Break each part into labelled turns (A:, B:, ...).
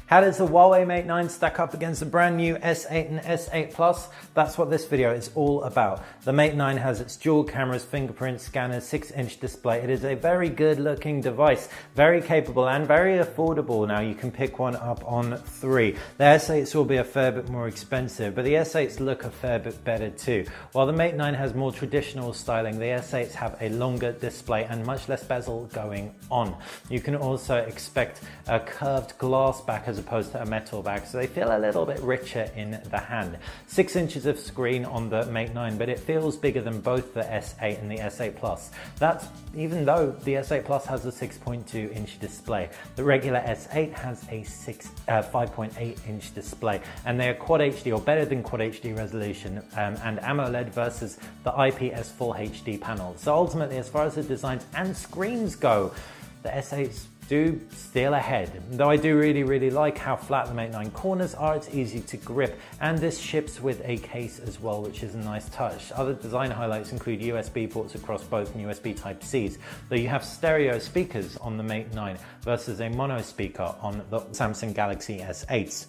A: How does the Huawei Mate 9 stack up against the brand new S8 and S8 Plus? That's what this video is all about. The Mate 9 has its dual cameras, fingerprint scanners, 6-inch display. It is a very good looking device, very capable and very affordable. Now you can pick one up on 3. The S8s will be a fair bit more expensive, but the S8s look a fair bit better too. While the Mate 9 has more traditional styling, the S8s have a longer display and much less bezel going on. You can also expect a curved glass back as opposed to a metal back, so they feel a little bit richer in the hand. 6 inches of screen on the Mate 9, but it feels bigger than both the S8 and the S8 Plus. That's even though the S8 Plus has a 6.2 inch display. The regular S8 has a 5.8 inch display, and they are Quad HD or better than Quad HD resolution and AMOLED versus the IPS Full HD panel. So ultimately, as far as the designs and screens go, the S8s do steal ahead. Though I do really like how flat the Mate 9 corners are, it's easy to grip, and this ships with a case as well, which is a nice touch. Other design highlights include USB ports across both and USB Type-Cs, though you have stereo speakers on the Mate 9 versus a mono speaker on the Samsung Galaxy S8s.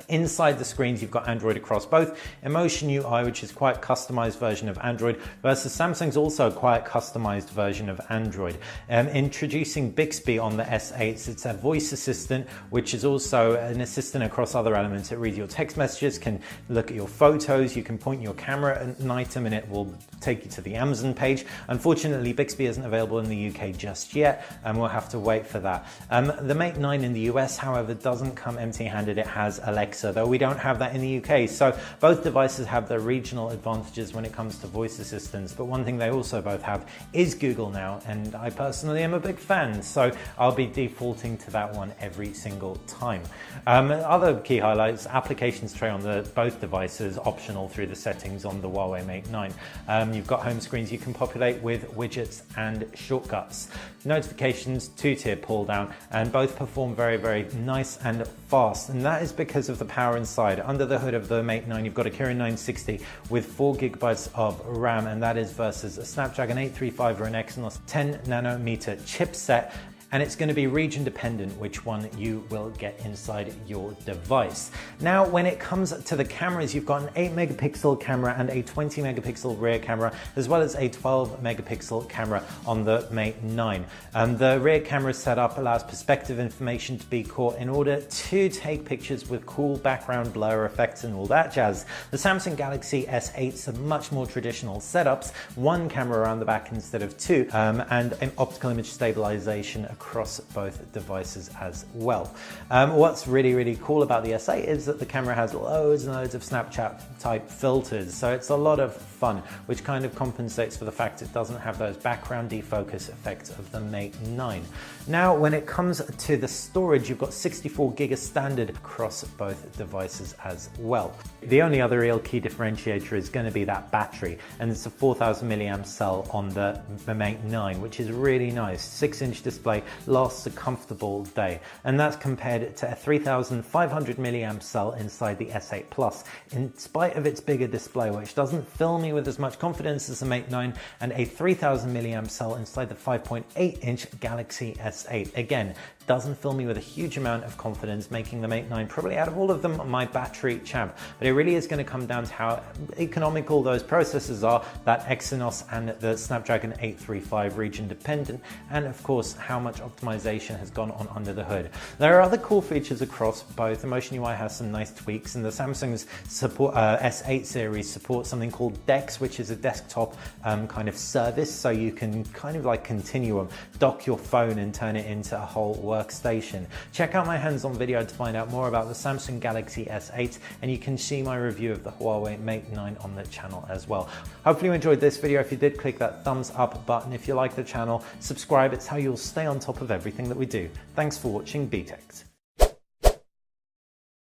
A: Inside the screens, you've got Android across both, Emotion UI, which is quite a customized version of Android, versus Samsung's also quite a customized version of Android. Introducing Bixby on the S8s, it's a voice assistant, which is also an assistant across other elements. It reads your text messages, can look at your photos, you can point your camera at an item and it will take you to the Amazon page. Unfortunately, Bixby isn't available in the UK just yet, and we'll have to wait for that. The Mate 9 in the US, however, doesn't come empty-handed. It has Alexa, though we don't have that in the UK. So both devices have their regional advantages when it comes to voice assistants, but one thing they also both have is Google Now, and I personally am a big fan, so I'll be defaulting to that one every single time. Other key highlights: applications tray on both devices, optional through the settings on the Huawei Mate 9. You've got home screens you can populate with widgets and shortcuts. Notifications, 2-tier pull down, and both perform very nice and fast, and that is because of the power inside. Under the hood of the Mate 9, you've got a Kirin 960 with 4 GB of RAM, and that is versus a Snapdragon 835 or an Exynos 10 nanometer chipset. And it's going to be region dependent which one you will get inside your device. Now, when it comes to the cameras, you've got an 8 megapixel camera and a 20 megapixel rear camera, as well as a 12 megapixel camera on the Mate 9. The rear camera setup allows perspective information to be caught in order to take pictures with cool background blur effects and all that jazz. The Samsung Galaxy S8s are much more traditional setups, 1 camera around the back instead of 2, and an optical image stabilization across both devices as well. What's really cool about the S8 is that the camera has loads and loads of Snapchat type filters, so it's a lot of fun, which kind of compensates for the fact it doesn't have those background defocus effects of the Mate 9. Now, when it comes to the storage, you've got 64 gig as standard across both devices as well. The only other real key differentiator is going to be that battery, and it's a 4000 milliamp cell on the Mate 9, which is really nice. 6-inch display, lasts a comfortable day, and that's compared to a 3500 milliamp cell inside the S8 Plus, in spite of its bigger display, which doesn't fill me with as much confidence as the Mate 9, and a 3000 milliamp cell inside the 5.8 inch Galaxy S8. Again, doesn't fill me with a huge amount of confidence, making the Mate 9 probably out of all of them my battery champ. But it really is going to come down to how economical those processors are, that Exynos and the Snapdragon 835 region dependent, and of course how much optimization has gone on under the hood. There are other cool features across both. Emotion UI has some nice tweaks, and the Samsung's S8 series supports something called DeX, which is a desktop kind of service, so you can kind of like Continuum, dock your phone and turn it into a whole workstation. Check out my hands-on video to find out more about the Samsung Galaxy S8, and you can see my review of the Huawei Mate 9 on the channel as well. Hopefully you enjoyed this video. If you did, click that thumbs up button. If you like the channel, subscribe. It's how you'll stay on top of everything that we do. Thanks for watching BTEX.